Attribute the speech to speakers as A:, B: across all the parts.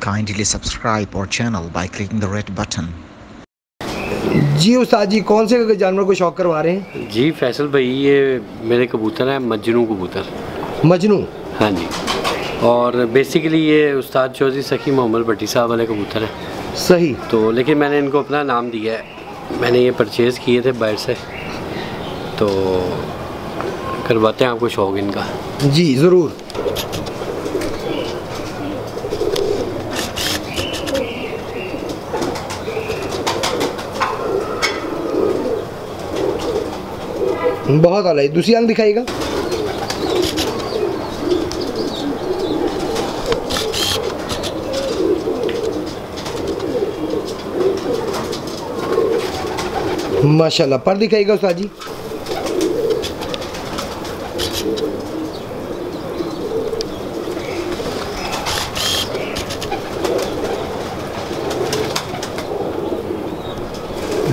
A: Kindly subscribe our channel by clicking the red button.
B: जी उस्ताद जी, कौन से जानवर को शौक करवा रहे हैं?
C: जी फैसल भाई, ये मेरे कबूतर हैं मजनू कबूतर।
B: मजनू?
C: हाँ जी। और बेसिकली ये उस्ताद चौधरी सखी मोहम्मद भट्टी साहब वाले कबूतर हैं।
B: सही।
C: तो लेकिन मैंने इनको अपना नाम दिया है, मैंने ये परचेज़ किए थे बाहर से, तो करवाते हैं आपको शौक इनका।
B: जी ज़रूर। बहुत आला। दूसरी आंख दिखाइएगा। माशाल्लाह। पर दिखाइएगा उस्ताद जी।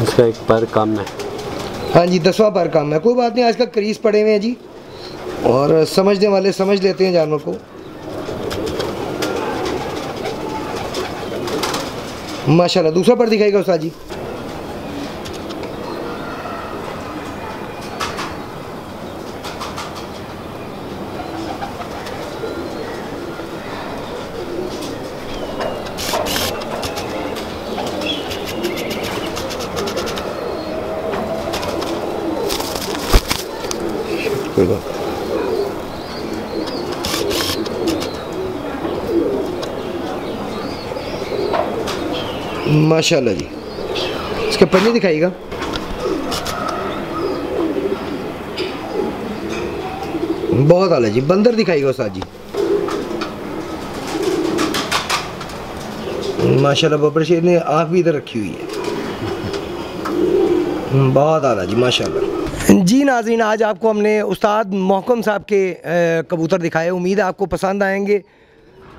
C: इसका एक पर कम है।
B: हाँ जी, 10वां पर कम है। कोई बात नहीं, आजकल क्रीज पड़े हुए हैं जी, और समझने वाले समझ लेते हैं जानवर को। माशाल्लाह। दूसरा पर दिखाइएगा उस्ताद जी। माशाल्लाह जी। इसके पन्नी दिखाइएगा। बहुत आला जी। बंदर दिखाइएगा उस्ताद जी। माशाल्लाह। बब्बर शेर ने आँख भी इधर रखी हुई है। बहुत आला जी, माशाल्लाह। जी नाज़रीन, आज आपको हमने उस्ताद मोहकम साहब के कबूतर दिखाए। उम्मीद है आपको पसंद आएंगे।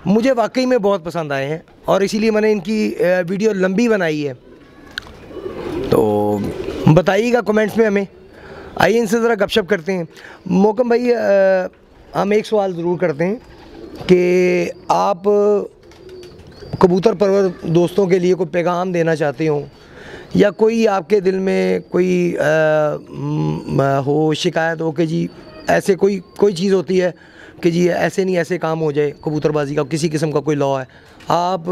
B: मुझे वाकई में बहुत पसंद आए हैं और इसीलिए मैंने इनकी वीडियो लंबी बनाई है। तो बताइएगा कमेंट्स में हमें। आइए इनसे ज़रा गपशप करते हैं। मोहकम भाई, हम एक सवाल ज़रूर करते हैं कि आप कबूतर परवर दोस्तों के लिए कोई पैगाम देना चाहते हो, या कोई आपके दिल में कोई हो शिकायत हो कि जी ऐसे कोई चीज़ होती है कि जी ऐसे नहीं, ऐसे काम हो जाए कबूतरबाजी का, किसी किस्म का कोई लॉ है, आप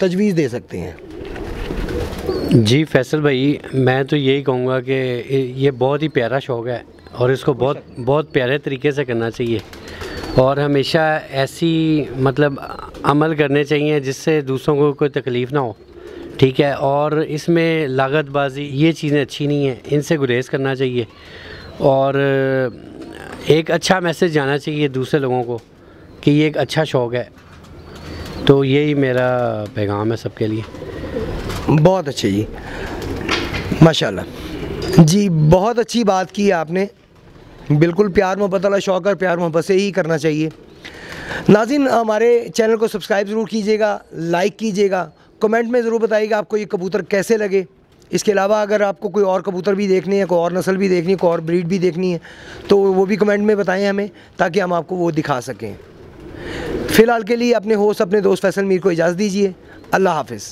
B: तजवीज़ दे सकते हैं।
C: जी फैसल भाई, मैं तो यही कहूँगा कि ये बहुत ही प्यारा शौक़ है और इसको बहुत प्यारे तरीके से करना चाहिए, और हमेशा ऐसी मतलब अमल करने चाहिए जिससे दूसरों को कोई तकलीफ़ ना हो, ठीक है। और इसमें लागतबाजी ये चीज़ें अच्छी नहीं हैं, इनसे गुरेज करना चाहिए, और एक अच्छा मैसेज जाना चाहिए दूसरे लोगों को कि ये एक अच्छा शौक़ है। तो यही मेरा पैगाम है सबके लिए।
B: बहुत अच्छे जी, माशाल्लाह जी। बहुत अच्छी बात की आपने। बिल्कुल प्यार मोहब्बत वाला शौक़ है, प्यार मोहब्बत से ही करना चाहिए। नाज़रीन, हमारे चैनल को सब्सक्राइब ज़रूर कीजिएगा, लाइक कीजिएगा, कमेंट में ज़रूर बताइएगा आपको ये कबूतर कैसे लगे। इसके अलावा अगर आपको कोई और कबूतर भी देखनी है, कोई और नस्ल भी देखनी है, कोई और ब्रीड भी देखनी है, तो वो भी कमेंट में बताएं हमें, ताकि हम आपको वो दिखा सकें। फ़िलहाल के लिए अपने होस्ट, अपने दोस्त फैसल मीर को इजाज़त दीजिए। अल्लाह हाफ़िज़।